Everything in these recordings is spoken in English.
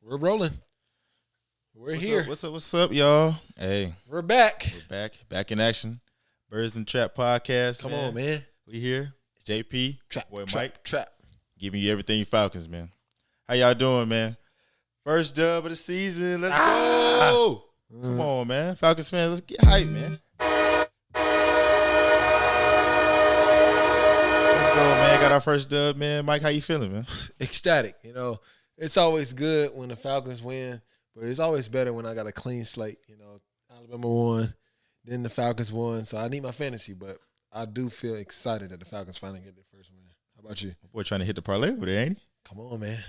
We're rolling. We're here. What's up, y'all? Hey, We're back. we're back in action. Birds and Trap podcast. Come on, man. We here. It's JP, Trap, boy trap, Mike, trap. giving you everything Falcons, man. How y'all doing, man? First dub of the season. Let's go. Come on, man. Falcons fans, let's get hype, man. Let's go, man. Got our first dub, man. Mike, how you feeling, man? Ecstatic. You know, it's always good when the Falcons win, but it's always better when I got a clean slate. You know, Alabama won, then the Falcons won, so I need my fantasy, but I do feel excited that the Falcons finally get their first win. How about you? My boy trying to hit the parlay over there, ain't he? Come on, man.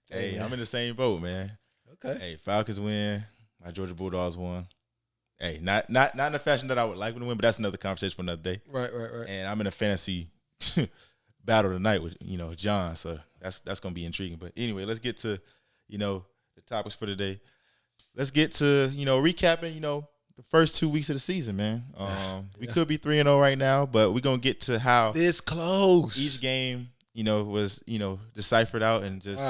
Hey, man. I'm in the same boat, man. Okay. Hey, Falcons win. My Georgia Bulldogs won. Hey, not in the fashion that I would like them to win, but that's another conversation for another day. Right. And I'm in a fantasy battle tonight with John, so that's gonna be intriguing. But anyway, let's get to the topics for today. Let's get to recapping the first 2 weeks of the season, man. We could be 3-0 right now, but we're gonna get to how this close each game was deciphered out, and just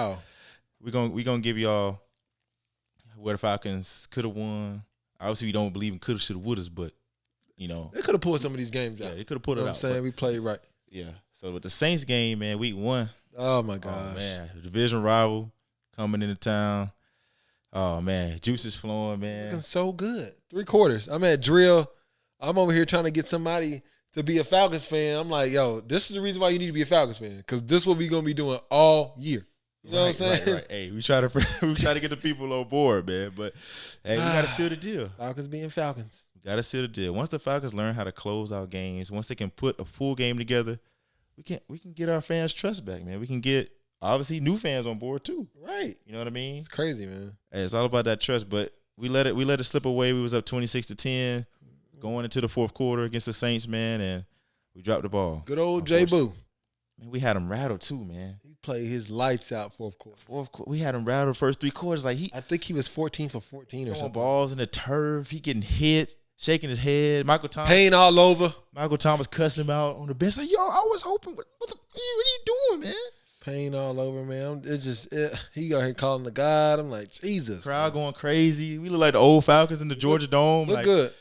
we're gonna give y'all where the Falcons could have won. Obviously, we don't believe in coulda, shoulda, wouldas, but they could have pulled some of these games out. Yeah, they could have pulled it out. I'm saying we played right. Yeah. So with the Saints game, man, week 1. Oh my gosh. Oh man, the division rival coming into town. Oh man, juice is flowing, man. Looking so good. 3 quarters. I'm at drill. I'm over here trying to get somebody to be a Falcons fan. I'm like, yo, this is the reason why you need to be a Falcons fan, because this is what we're gonna be doing all year. You know what I'm saying? Right. Hey, we try to get the people on board, man. But hey, we gotta seal the deal. Falcons being Falcons. We gotta seal the deal. Once the Falcons learn how to close out games, once they can put a full game together, we can get our fans' trust back, man. We can get obviously new fans on board too. Right. You know what I mean? It's crazy, man. Hey, it's all about that trust. But we let it slip away. We was up 26-10 going into the fourth quarter against the Saints, man, and we dropped the ball. Good old J Boo. Man, we had him rattled too, man. He played his lights out fourth quarter. We had him rattled first 3 quarters. Like I think he was 14 for 14 or something. Balls in the turf. He getting hit, shaking his head. Michael Thomas. Pain all over. Michael Thomas cussing him out on the bench. Like, yo, I was hoping. What are you doing, man? Pain all over, man. It's just he got here calling the God. I'm like, Jesus. Crowd going crazy. We look like the old Falcons in the Georgia Dome. Look like, good.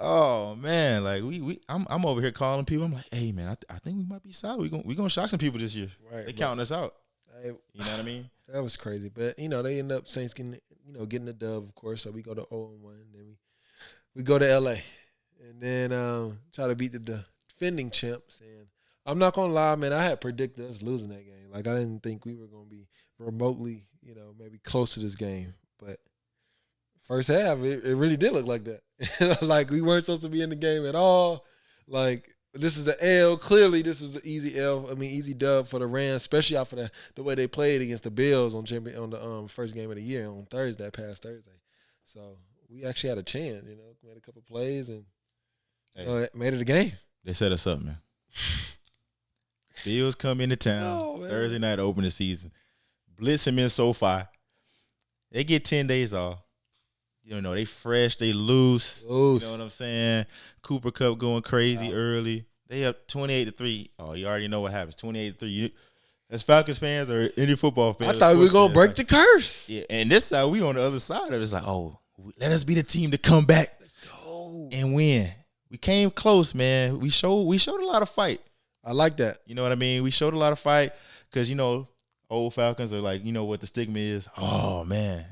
Oh man, like I'm over here calling people. I'm like, hey man, I think we might be solid. We gonna shock some people this year. Right, they counting us out. Hey, you know what I mean? That was crazy, but they end up Saints getting the dub, of course. So we go to 0-1, then we go to LA, and then try to beat the defending champs. And I'm not gonna lie, man, I had predicted us losing that game. Like I didn't think we were gonna be remotely, maybe close to this game, but. First half, it really did look like that. Like, we weren't supposed to be in the game at all. Like, this is an L. Clearly, this was an easy L. I mean, easy dub for the Rams, especially off of the way they played against the Bills on the first game of the year on past Thursday. So, we actually had a chance, made a couple plays and made it a game. They set us up, man. Bills come into town Thursday night to open the season. Blitz them in SoFi. They get 10 days off. They fresh, they loose. You know what I'm saying? Cooper Kupp going crazy early. They up 28-3. Oh, you already know what happens. 28-3. As Falcons fans or any football fans, I thought we were gonna break the curse. Yeah, and this side we on the other side of it. It's like, let us be the team to come back. Let's go and win. We came close, man. We showed a lot of fight. I like that. You know what I mean? We showed a lot of fight because old Falcons are like, what the stigma is. Oh man.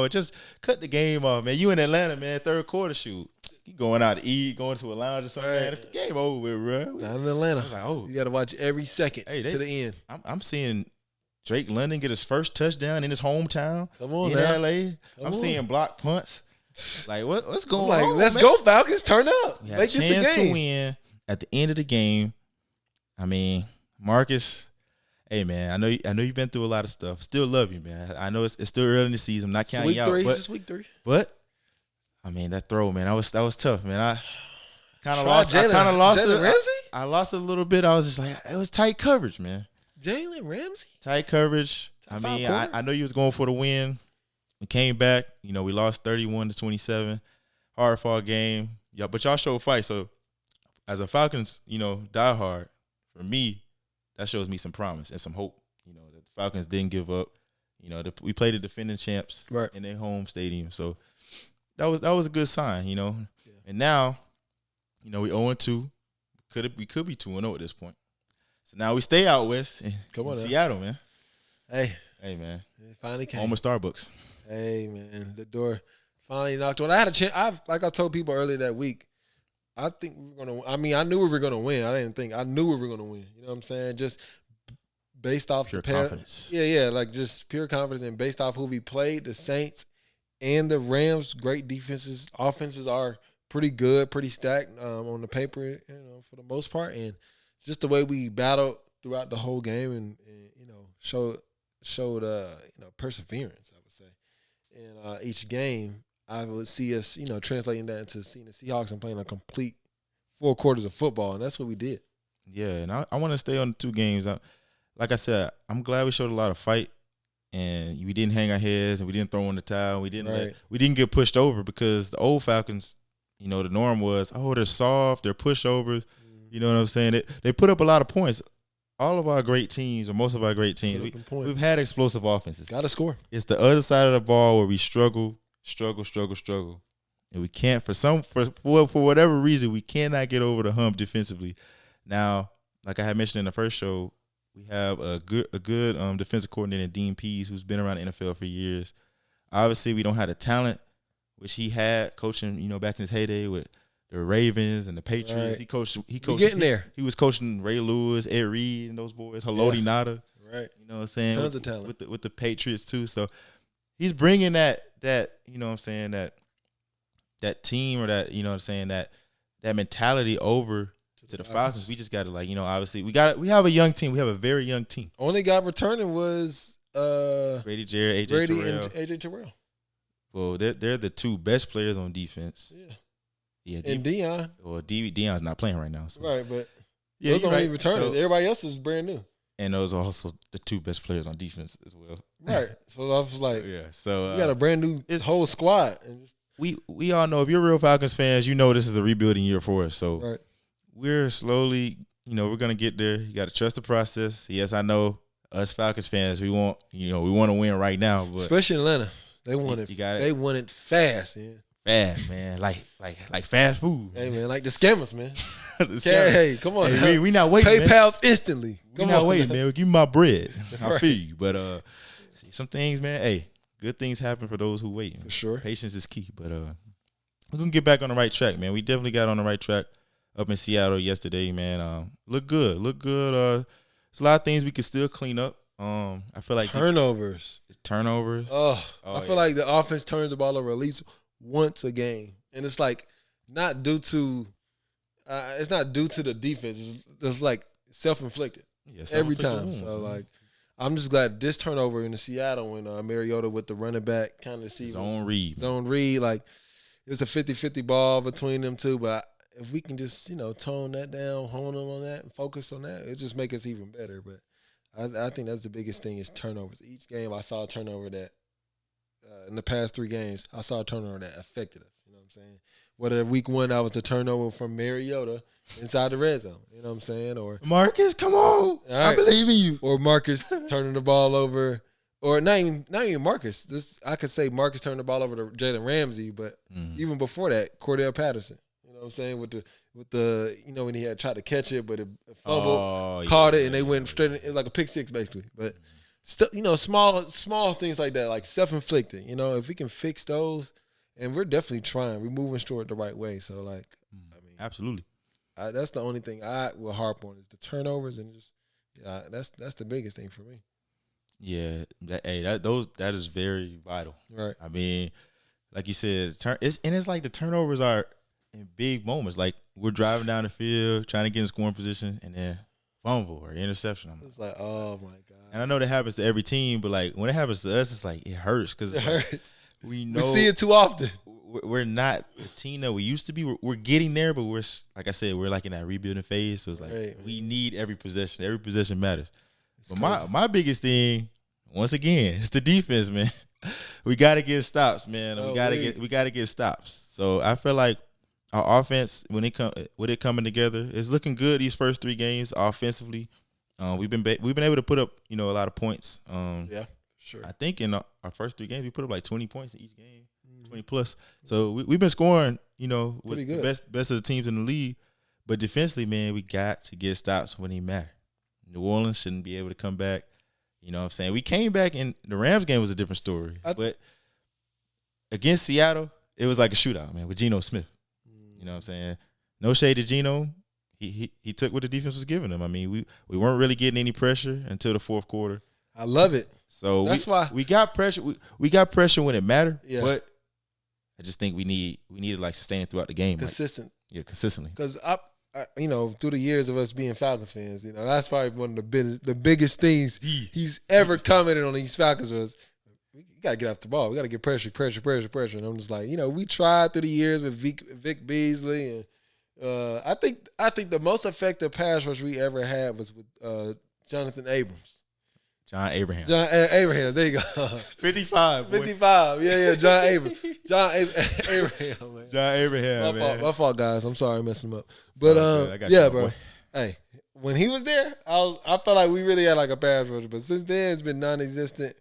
Just cut the game off, man. You in Atlanta, man, third quarter shoot. You going out to eat, going to a lounge or something, man. The game over with, bro. Not in Atlanta. I was like, you got to watch every second to the end. I'm seeing Drake London get his first touchdown in his hometown in LA. I'm seeing block punts. Like, what's going on? Let's go, Falcons. Turn up. We had a chance to win at the end of the game. I mean, Marcus. Hey man, I know you've been through a lot of stuff. Still love you, man. I know it's still early in the season. I'm not counting you out. It's week 3. But I mean that throw, man, that was tough, man. I kind of lost. I kind of lost it. Ramsey? I lost it a little bit. I was just like, it was tight coverage, man. Jalen Ramsey? Tight coverage. I mean, I know you was going for the win. We came back. We lost 31-27. Hard fought game. Yeah, but y'all showed fight. So as a Falcons, diehard, for me, that shows me some promise and some hope. That the Falcons didn't give up. You know, we played the defending champs in their home stadium, so that was a good sign. You know, and now, you know, we 0-2. We could be 2-0 at this point. So now we stay out west in Seattle, man. Hey, man. It finally came. Home of Starbucks. Hey, man. The door finally knocked on. I had a chance. Like I told people earlier that week, I think we were going to – I mean, I knew we were going to win. I knew we were going to win. You know what I'm saying? Just based off pure confidence. Yeah, like just pure confidence and based off who we played, the Saints and the Rams, great defenses. Offenses are pretty good, pretty stacked on the paper, you know, for the most part. And just the way we battled throughout the whole game and you know, showed you know, perseverance, I would say. And each game, I would see us, you know, translating that into seeing the Seahawks and playing a complete 4 quarters of football, and that's what we did. Yeah, and I want to stay on the 2 games. Like I said, I'm glad we showed a lot of fight, and we didn't hang our heads, and we didn't throw in the towel. We didn't get pushed over because the old Falcons, you know, the norm was, they're soft, they're pushovers. You know what I'm saying? They put up a lot of points. All of our great teams, or most of our great teams, we've had explosive offenses. Got to score. It's the other side of the ball where we struggle, and we can't for whatever reason we cannot get over the hump defensively. Now, like I had mentioned in the first show, we have a good defensive coordinator, Dean Pease, who's been around the NFL for years. Obviously, we don't have the talent which he had coaching, you know, back in his heyday with the Ravens and the Patriots. Right. He coached getting there. He was coaching Ray Lewis, Ed Reed, and those boys. Haloti Nada. Right. You know what I'm saying? Tons of talent with the Patriots too. So he's bringing that you know what I'm saying, that team, or that, you know what I'm saying, that mentality over to the Falcons. We just got to, like, you know, obviously we have a young team. We have a very young team. Only guy returning was Grady Jarrett, and AJ Terrell. Well, they're the 2 best players on defense. Yeah, and Deion. Well, Deion's not playing right now. So. Right, but those aren't returning. So, everybody else is brand new. And those are also the 2 best players on defense as well. Right. So I was like, So we got a brand new whole squad. And we all know, if you're real Falcons fans, you know this is a rebuilding year for us. So we're slowly, you know, we're gonna get there. You got to trust the process. Yes, I know us Falcons fans, we want to win right now, but especially Atlanta, they want it. They want it fast, man. Fast, man, like fast food. Hey, man, like the scammers, man. Hey, come on. Hey, we not waiting. PayPal's instantly. We not waiting, man. Give me my bread. I feel you, but some things, man. Hey, good things happen for those who wait. For sure, patience is key. But we're gonna get back on the right track, man. We definitely got on the right track up in Seattle yesterday, man. Look good. There's a lot of things we could still clean up. I feel like turnovers. I feel like the offense turns the ball over at least once a game, and it's like not due to the defense. It's like self-inflicted every time. So like, I'm just glad this turnover in the Seattle when Mariota with the running back kind of zone read, like it's a 50-50 ball between them two. But if we can just, you know, tone that down, hone them on that, and focus on that, it just make us even better. But I think that's the biggest thing is turnovers. Each game I saw a turnover that in the past 3 games I saw a turnover that affected us. You know what I'm saying? Whether week 1 I was a turnover from Mariota inside the red zone. You know what I'm saying? Or Marcus, come on, I believe in you. Or Marcus turning the ball over, or not even Marcus. I could say Marcus turned the ball over to Jalen Ramsey, but even before that, Cordell Patterson. You know what I'm saying? With the you know, when he had tried to catch it, but it fumbled, caught it, and they went straight. It was like a pick six basically. But still, you know, small things like that, like self-inflicted. You know, if we can fix those, and we're definitely trying. We're moving toward the right way. So like, I mean, absolutely. That's the only thing I will harp on is the turnovers, and just that's the biggest thing for me. Yeah, that is very vital. Right. I mean, like you said, it's like the turnovers are in big moments. Like we're driving down the field, trying to get in scoring position, and then fumble or interception. It's like, oh my god. And I know that happens to every team, but like when it happens to us, it's like it hurts because it hurts. We know we see it too often. We're not the team that we used to be. We're getting there, but we're, like I said, we're like in that rebuilding phase. So it's like we need every possession. Every possession matters. But my biggest thing, once again, is the defense, man. We got to get stops, man. We got to get stops. So I feel like our offense, with it coming together, is looking good these first 3 games offensively. We've been able to put up, you know, a lot of points. Sure. I think in our first 3 games, we put up like 20 points in each game, 20 plus. So we've been scoring, with the best of the teams in the league. But defensively, man, we got to get stops when they matter. New Orleans shouldn't be able to come back. You know what I'm saying? We came back, and the Rams game was a different story. But against Seattle, it was like a shootout, man, with Geno Smith. You know what I'm saying? No shade to Geno. He took what the defense was giving him. I mean, we weren't really getting any pressure until the fourth quarter. I love it. So that's why we got pressure. We got pressure when it mattered. Yeah. But I just think we need to like sustain it throughout the game. Consistent. Consistently. Because I through the years of us being Falcons fans, that's probably one of the biggest things he's ever commented on these Falcons was, we gotta get off the ball. We gotta get pressure. And I'm just like, we tried through the years with Vic Beasley, and I think the most effective pass rush we ever had was with Jonathan Abrams. John Abraham. There you go. 55. Boy. 55. Yeah. John Abraham. Man. John Abraham. My fault, guys. I'm sorry, I messed him up. But yeah, bro. Boy. Hey, when he was there, I felt like we really had like a pass rush. But since then, it's been non-existent.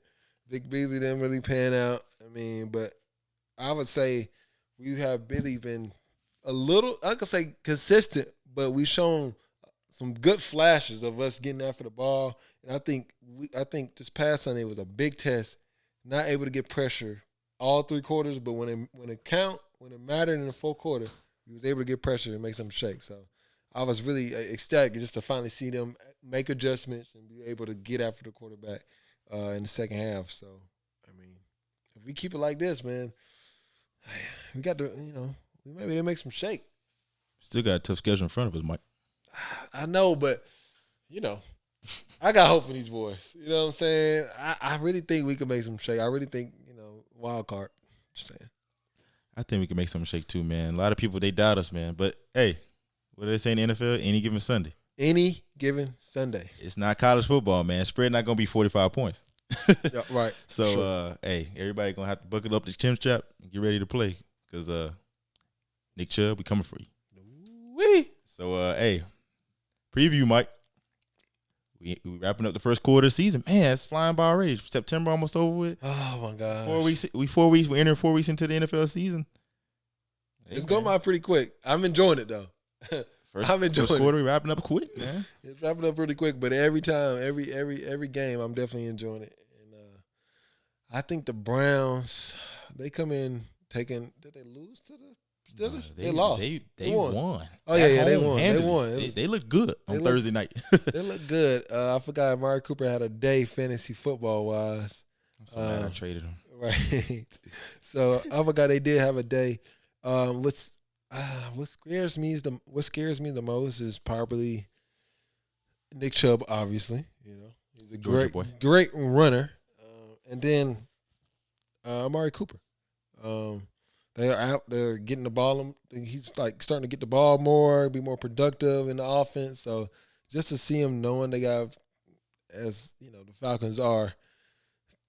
Vic Beasley didn't really pan out. I mean, but I would say we have really been a little, I could say consistent, but we've shown some good flashes of us getting after the ball. And I think this past Sunday was a big test. Not able to get pressure all 3 quarters, but when it mattered in the fourth quarter, he was able to get pressure and make something shake. So I was really ecstatic just to finally see them make adjustments and be able to get after the quarterback in the second half. So I mean, if we keep it like this, man, we got to we maybe they make some shake. Still got a tough schedule in front of us, Mike. I know, but I got hope for these boys. You know what I'm saying? I really think we can make some shake. I really think, wild card. Just saying. I think we can make some shake too, man. A lot of people, they doubt us, man. But, hey, what do they say in the NFL? Any given Sunday. Any given Sunday. It's not college football, man. Spread not going to be 45 points. Yeah, right. So, sure. Hey, everybody going to have to buckle up the chin strap and get ready to play because Nick Chubb, we coming for you. Wee. So, hey, preview, Mike. We wrapping up the first quarter of the season. Man, it's flying by already. September almost over with. Oh my God. 4 weeks. We entering 4 weeks into the NFL season. Hey, it's going by pretty quick. I'm enjoying it though. I'm enjoying first quarter. We wrapping up quick, man. It's wrapping up pretty quick, but every time, every game, I'm definitely enjoying it. And I think the Browns, they come in taking. Did they lose to the Steelers? They lost. They won. Oh yeah, they won. Handily. They won. They look good on Thursday night. They look good. I forgot Amari Cooper had a day fantasy football wise. So I traded him. Right. So I forgot they did have a day. What scares me the most is probably Nick Chubb. Obviously, he's a great runner, and then Amari Cooper. They're out there getting the ball. He's like starting to get the ball more, be more productive in the offense. So just to see him knowing they got, as the Falcons are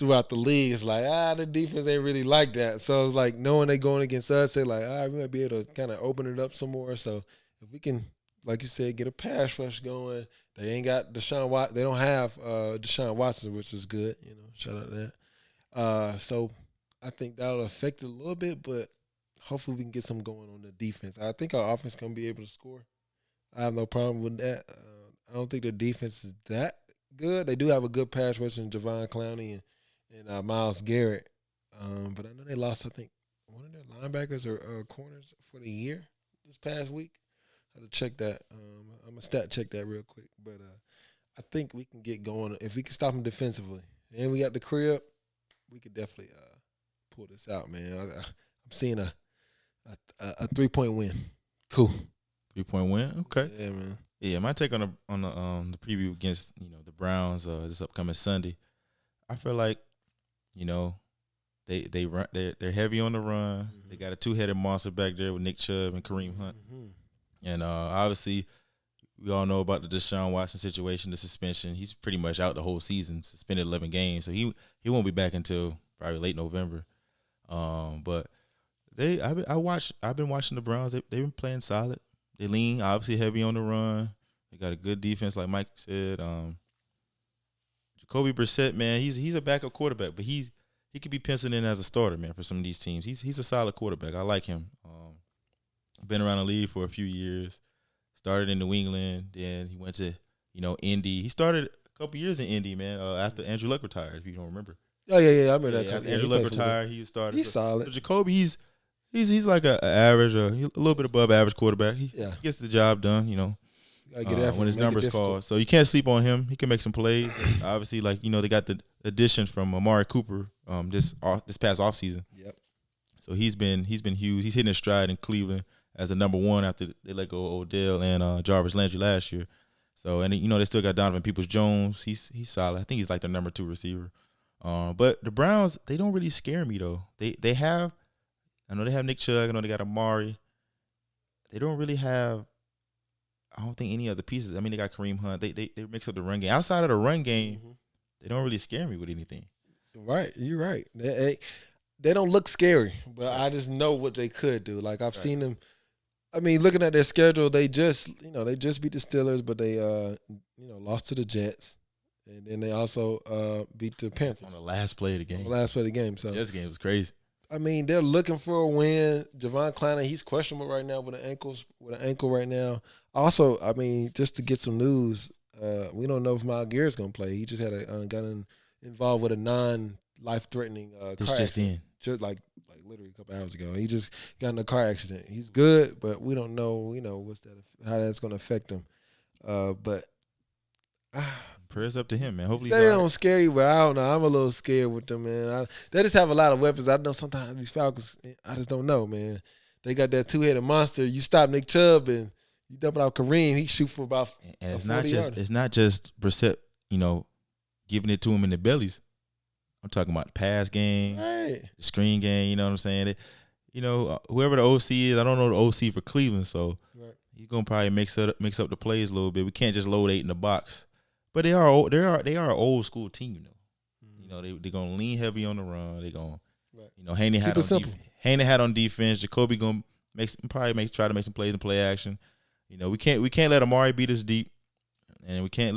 throughout the league, it's like, the defense ain't really like that. So it's like knowing they going against us, they're like, we might be able to kind of open it up some more. So if we can, like you said, get a pass rush going, they ain't got Deshaun Watson. They don't have Deshaun Watson, which is good. Shout out to that. So I think that'll affect it a little bit, but hopefully we can get something going on the defense. I think our offense going to be able to score. I have no problem with that. I don't think their defense is that good. They do have a good pass rush in Javon Clowney and Myles Garrett. But I know they lost, I think, one of their linebackers or corners for the year this past week. I have to check that. I'm going to stat check that real quick. But I think we can get going. If we can stop them defensively and we got the crib, we could definitely pull this out, man. I'm seeing a 3-point win. Cool. 3-point win. Okay. Yeah, man. Yeah, my take on the preview against the Browns this upcoming Sunday. I feel like they run. They're heavy on the run. Mm-hmm. They got a 2-headed monster back there with Nick Chubb and Kareem Hunt. Mm-hmm. And obviously, we all know about the Deshaun Watson situation, the suspension. He's pretty much out the whole season, suspended 11 games, so he won't be back until probably late November. But I've been watching the Browns. They've been playing solid. They lean, obviously heavy on the run. They got a good defense, like Mike said. Jacoby Brissett, man, he's a backup quarterback, but he could be penciled in as a starter, man, for some of these teams. He's a solid quarterback. I like him. Been around the league for a few years. Started in New England, then he went to Indy. He started a couple years in Indy, man. After Andrew Luck retired, if you don't remember. Oh yeah, I remember that. After Andrew Luck retired, he started. He's solid. So Jacoby, he's like a average, a little bit above average quarterback. He gets the job done, when his numbers called. So you can't sleep on him. He can make some plays. Obviously, they got the addition from Amari Cooper this past offseason. Yep. So he's been huge. He's hitting his stride in Cleveland as the number one after they let go of Odell and Jarvis Landry last year. So they still got Donovan Peoples-Jones. He's solid. I think he's like their number 2 receiver. But the Browns, they don't really scare me though. They have, I know they have Nick Chubb. I know they got Amari. They don't really have, I don't think, any other pieces. I mean, they got Kareem Hunt. They mix up the run game. Outside of the run game, they don't really scare me with anything. Right, you're right. They don't look scary, but I just know what they could do. Like I've seen them. I mean, looking at their schedule, they just beat the Steelers, but they lost to the Jets, and then they also beat the Panthers on the last play of the game. So this game was crazy. I mean, they're looking for a win. Javon Clowney, he's questionable right now with an ankle right now. Also, I mean, just to get some news, we don't know if Myles Garrett's gonna play. He just had got involved with a non-life-threatening car accident. Just like literally a couple hours ago. He just got in a car accident. He's good, but we don't know, how that's going to affect him. But prayers up to him, man. Hopefully they don't scare you, but I don't know. I'm a little scared with them, man. They just have a lot of weapons. I know sometimes these Falcons, I just don't know, man. They got that 2-headed monster. You stop Nick Chubb and you dump it out Kareem, he shoot for about and it's not just Brissett, giving it to him in the bellies. I'm talking about the pass game, right, the screen game. You know what I'm saying? Whoever the OC is, I don't know the OC for Cleveland, so he's gonna probably mix up the plays a little bit. We can't just load 8 in the box, but they are an old school team, though. They're gonna lean heavy on the run. They're gonna, hang their hat on defense. Jacoby gonna try to make some plays in play action. We can't let Amari beat us deep, and we can't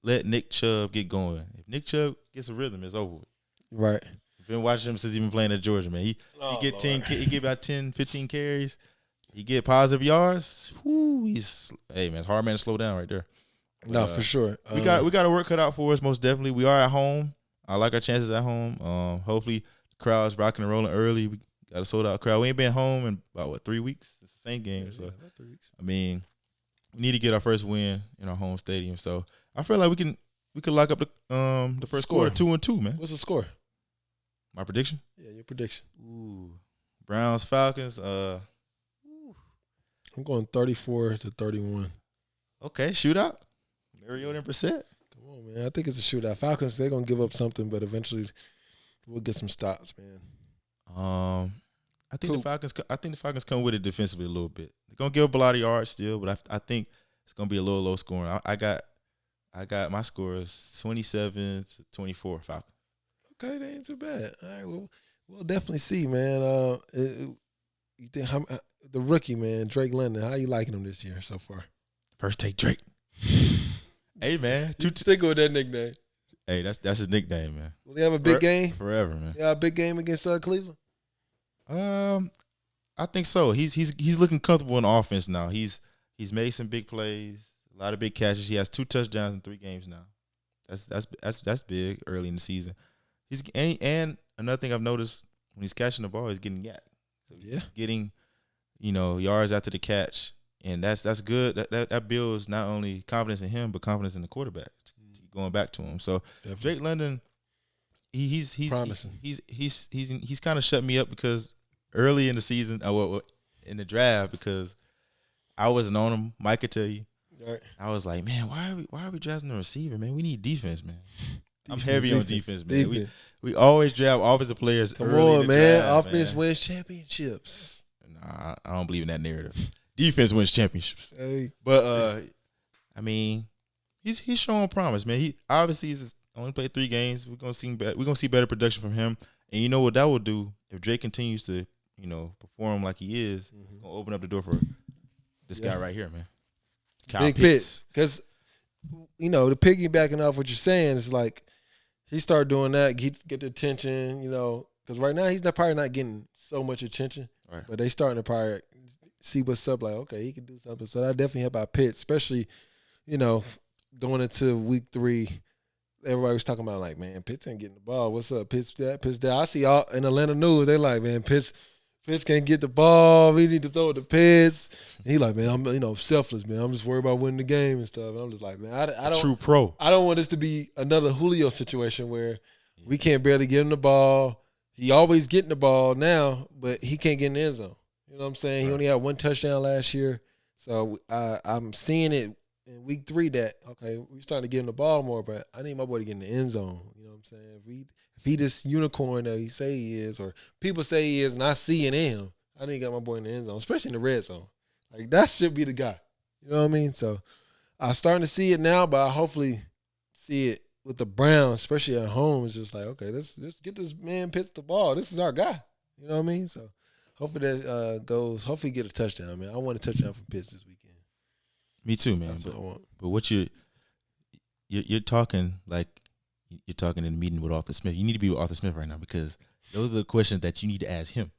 let Nick Chubb get going. If Nick Chubb gets a rhythm, it's over with. Right. I've been watching him since he's been playing at Georgia, man. He get about 10, 15 carries. He get positive yards. Hey, man, it's hard man to slow down right there. No, for sure. We got a work cut out for us, most definitely. We are at home. I like our chances at home. Hopefully the crowd's rocking and rolling early. We got a sold out crowd. We ain't been home in about 3 weeks? It's the same game. So about 3 weeks. I mean, we need to get our first win in our home stadium. So I feel like we could lock up the first quarter 2-2, man. What's the score? My prediction? Yeah, your prediction. Ooh, Browns Falcons. I'm going 34-31. Okay, shootout. Mariota and Brissett. Come on, man. I think it's a shootout. Falcons, they're gonna give up something, but eventually we'll get some stops, man. I think the Falcons come with it defensively a little bit. They're gonna give up a lot of yards still, but I think it's gonna be a little low scoring. I got my score is 27-24 Falcons. Okay, that ain't too bad. All right, well, we'll definitely see, man. You think the rookie, man, Drake London, how you liking him this year so far? First take Drake. Hey, man, stick with that nickname. Hey, that's his nickname, man. Will he have a big game forever, man? Yeah, a big game against Cleveland. I think so. He's looking comfortable in offense now. He's made some big plays, a lot of big catches. He has 2 touchdowns in 3 games now. That's big early in the season. And another thing I've noticed when he's catching the ball, he's getting yacked. So he's getting, yards after the catch, and that's good. That builds not only confidence in him but confidence in the quarterback going back to him. So definitely. Drake London, he's promising. He's kind of shut me up because early in the season, in the draft, because I wasn't on him. Mike could tell you. Right. I was like, man, why are we drafting a receiver, man? We need defense, man. I'm heavy on defense, man. We always draft offensive players. Come on, man. Offense wins championships. Nah, I don't believe in that narrative. Defense wins championships. Hey. But I mean, he's showing promise, man. He obviously he's only played 3 games. We're gonna see better production from him. And you know what that will do if Drake continues to, perform like he is. It's gonna open up the door for this guy right here, man. Kyle Pitts. Because the piggybacking off what you're saying is like he started doing that, get the attention, because right now he's probably not getting so much attention, Right. but they starting to probably see what's up. Like, okay, he can do something. So that definitely helped out Pitts, especially going into week 3. Everybody was talking about like, man, Pitts ain't getting the ball. What's up, Pitts? That, Pitts that. I see all in Atlanta news. They like, man, Pitts can't get the ball. We need to throw it to Pitts. And he like, man, I'm selfless, man. I'm just worried about winning the game and stuff. And I'm just like, man, I don't. True pro. I don't want this to be another Julio situation where we can't barely get him the ball. He always getting the ball now, but he can't get in the end zone. You know what I'm saying? Right. He only had 1 touchdown last year. So I'm seeing it in week 3 that, okay, we're starting to give him the ball more, but I need my boy to get in the end zone. You know what I'm saying? If he this unicorn that he say he is, or people say he is, and I see it in him, I need to get my boy in the end zone, especially in the red zone. Like, that should be the guy. You know what I mean? So I'm starting to see it now, but I hopefully see it with the Browns, especially at home. It's just like, okay, let's get this man Pitts the ball. This is our guy. You know what I mean? So hopefully that goes. Hopefully get a touchdown, man. I want a touchdown from Pitts this weekend. Me too, man. That's what I want. But what you're talking like you're talking in a meeting with Arthur Smith. You need to be with Arthur Smith right now because those are the questions that you need to ask him.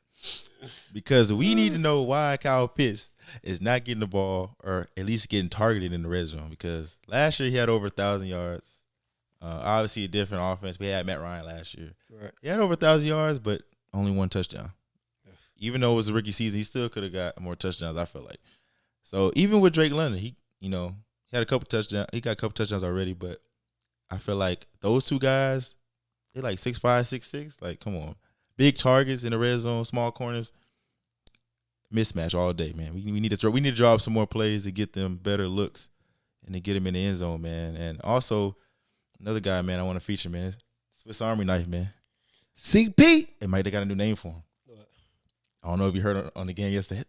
Because we need to know why Kyle Pitts is not getting the ball or at least getting targeted in the red zone. Because last year he had over 1,000 yards. Obviously a different offense. We had Matt Ryan last year. Right. He had over 1,000 yards, but only 1 touchdown. Yes. Even though it was a rookie season, he still could have got more touchdowns, I feel like. So even with Drake London, he had a couple touchdowns. He got a couple touchdowns already, but I feel like those two guys, they're like 6'5", 6'6". Like, come on. Big targets in the red zone, small corners. Mismatch all day, man. We need to drop some more plays to get them better looks and to get them in the end zone, man. And also, another guy, man, I want to feature, man. Swiss Army knife, man. CP. They got a new name for him. I don't know if you heard on the game yesterday.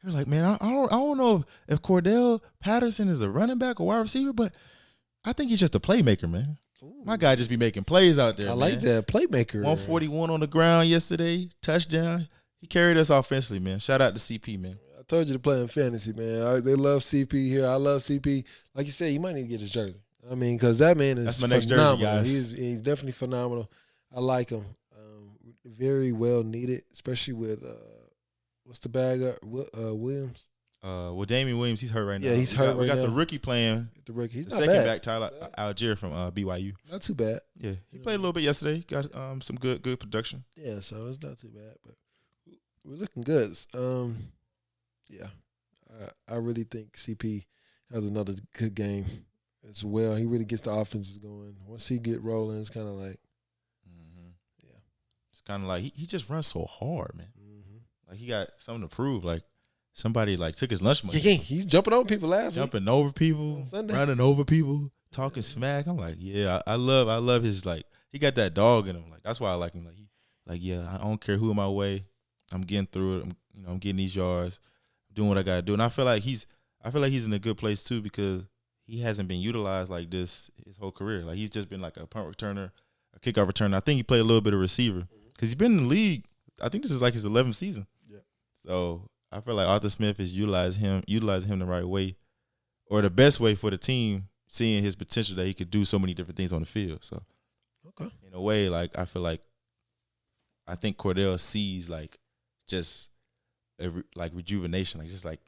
He was like, man, I don't know if Cordell Patterson is a running back or wide receiver, but I think he's just a playmaker, man. Ooh. My guy just be making plays out there, I like that, playmaker. 141 on the ground yesterday, touchdown. He carried us offensively, man. Shout out to CP, man. I told you to play in fantasy, man. They love CP here. I love CP. Like you said, you might need to get his jersey. I mean, because that man is That's my next jersey, guys. He's definitely phenomenal. I like him. Very well needed, especially with what's the bag? Williams. Well, Damian Williams, he's hurt right now. Yeah, he's hurt right now. We got the rookie playing. The rookie. He's the not second bad. back, Tyler Algier from BYU. Not too bad. Yeah, he played a little bit yesterday. Got some good production. Yeah, so it's not too bad, but we're looking good. Yeah, I really think CP has another good game as well. He really gets the offenses going. Once he get rolling, it's kind of like, yeah, it's kind of like he just runs so hard, man. Like he got something to prove. Like somebody like took his lunch money. He's jumping over people jumping over people, running over people, talking smack. I'm like, yeah, I love his like. He got that dog in him. Like that's why I like him. Like yeah, I don't care who in my way. I'm getting through it. I'm getting these yards, doing what I gotta do. And I feel like he's in a good place too because he hasn't been utilized like this his whole career. Like he's just been like a punt returner, a kickoff returner. I think he played a little bit of receiver because he's been in the league. I think this is like his 11th season. Yeah. So I feel like Arthur Smith is utilizing him the right way, or the best way for the team, seeing his potential that he could do so many different things on the field. So, okay, in a way, like I feel like I think Cordell sees like just like rejuvenation, like just like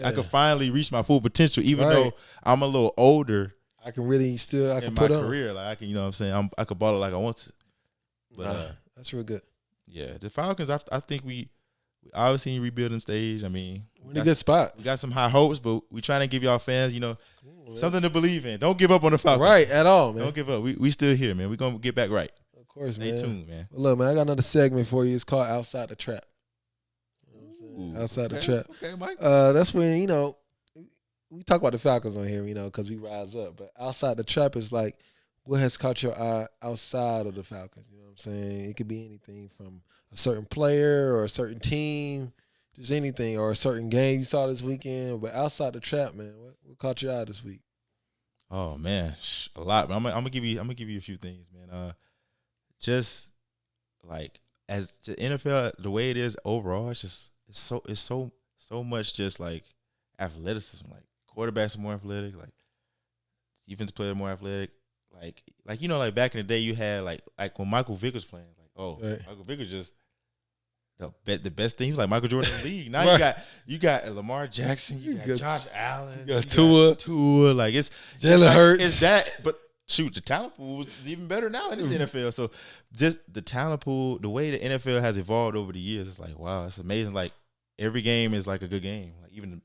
I could finally reach my full potential, even though I'm a little older. I can really still in my career, like I can, you know what I'm saying, I could ball it like I want to. But that's real good. Yeah, the Falcons, I think we obviously in rebuilding stage. I mean, we're in a good spot. We got some high hopes, but we trying to give y'all fans, something to believe in. Don't give up on the Falcons. Right, at all, man. Don't give up. We still here, man. We're going to get back right. Of course, man. Stay tuned, man. Well, look, man, I got another segment for you. It's called Outside the Trap. You know what I'm saying? Outside the Trap. Okay, Mike. That's when, we talk about the Falcons on here, because we rise up. But Outside the Trap is like, what has caught your eye outside of the Falcons? You know what I'm saying? It could be anything from a certain player or a certain team, just anything, or a certain game you saw this weekend. But outside the trap, man, what caught your eye this week? Oh man, a lot. But I'm gonna give you a few things, man. Just like as the NFL, the way it is overall, it's so much just like athleticism. Like quarterbacks are more athletic. Like Defensive player more athletic. Like you know, like back in the day, you had like when Michael Vick was playing. Michael Vick was just the best thing. He was like Michael Jordan in the league. Now you got Lamar Jackson, you got Josh Allen, you got Tua, like it's Jalen Hurts. It's that, but shoot, the talent pool is even better now in this NFL. So just the talent pool, the way the NFL has evolved over the years, it's like wow, it's amazing. Like every game is like a good game. Like even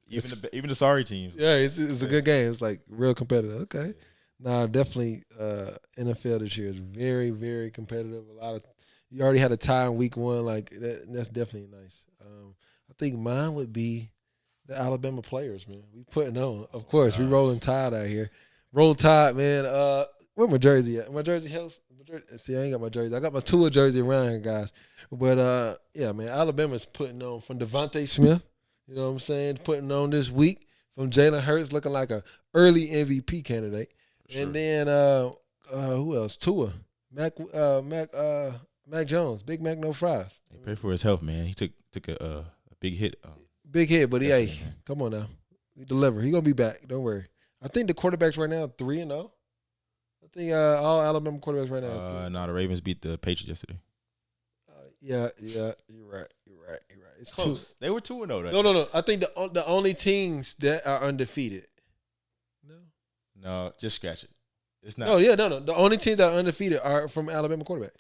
the sorry teams. Yeah, it's a good game. It's like real competitive. Okay. Nah, definitely NFL this year is very, very competitive. You already had a tie in week 1, like that's definitely nice. I think mine would be the Alabama players, man. We putting on. Of course, we rolling Tide out here. Roll Tide, man. Where my jersey at? My jersey house. See, I ain't got my jersey. I got my Tua jersey around here, guys. But yeah, man, Alabama's putting on from Devontae Smith. You know what I'm saying? Putting on this week from Jalen Hurts, looking like a early MVP candidate. Sure. And then who else? Tua, Mac Jones, Big Mac no fries. He paid for his health, man. He took a big hit. Big hit, but come on now, he deliver. He gonna be back. Don't worry. I think the quarterbacks right now 3-0. I think all Alabama quarterbacks right now. No, the Ravens beat the Patriots yesterday. Yeah, you're right. It's close. 2. They were 2-0. No. I think the only teams that are undefeated. No, just scratch it. It's not. No. The only teams that are undefeated are from Alabama quarterbacks.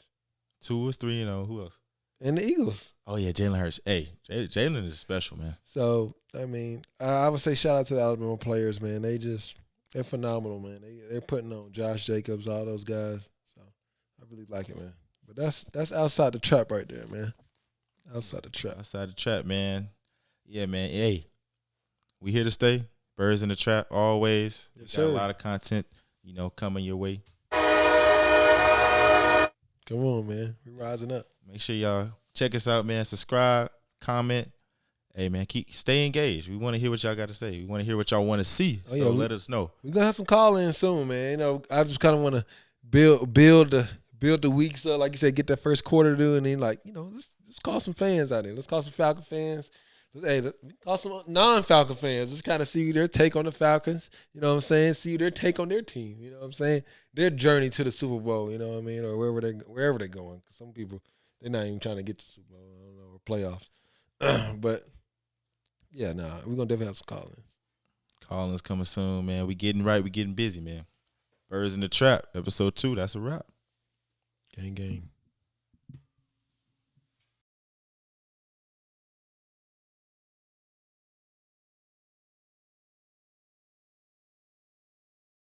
2 is 3-0. Who else? And the Eagles. Oh yeah, Jalen Hurts. Hey, Jalen is special, man. So I mean, I would say shout out to the Alabama players, man. They're phenomenal, man. They're putting on Josh Jacobs, all those guys. So I really like it, man. But that's outside the trap right there, man. Outside the trap, man. Yeah, man. Hey, we here to stay. Birds in the Trap, always. Yes, got a lot of content, coming your way. Come on, man. We're rising up. Make sure y'all check us out, man. Subscribe, comment. Hey, man, stay engaged. We want to hear what y'all got to say. We want to hear what y'all want to see. Let us know. We're going to have some call-in soon, man. I just kind of want to build the weeks up. Like you said, get that first quarter to do, and then, let's call some fans out there. Let's call some Falcon fans. Hey, let's call some non-Falcon fans. Just kind of see their take on the Falcons. You know what I'm saying? See their take on their team. You know what I'm saying? Their journey to the Super Bowl. You know what I mean? Or wherever they're going. Cause some people, they're not even trying to get to the Super Bowl. I don't know, or playoffs. But yeah, we're gonna definitely have some call-ins. Call-ins coming soon, man. We getting right. We getting busy, man. Birds in the Trap, episode 2. That's a wrap. Gang.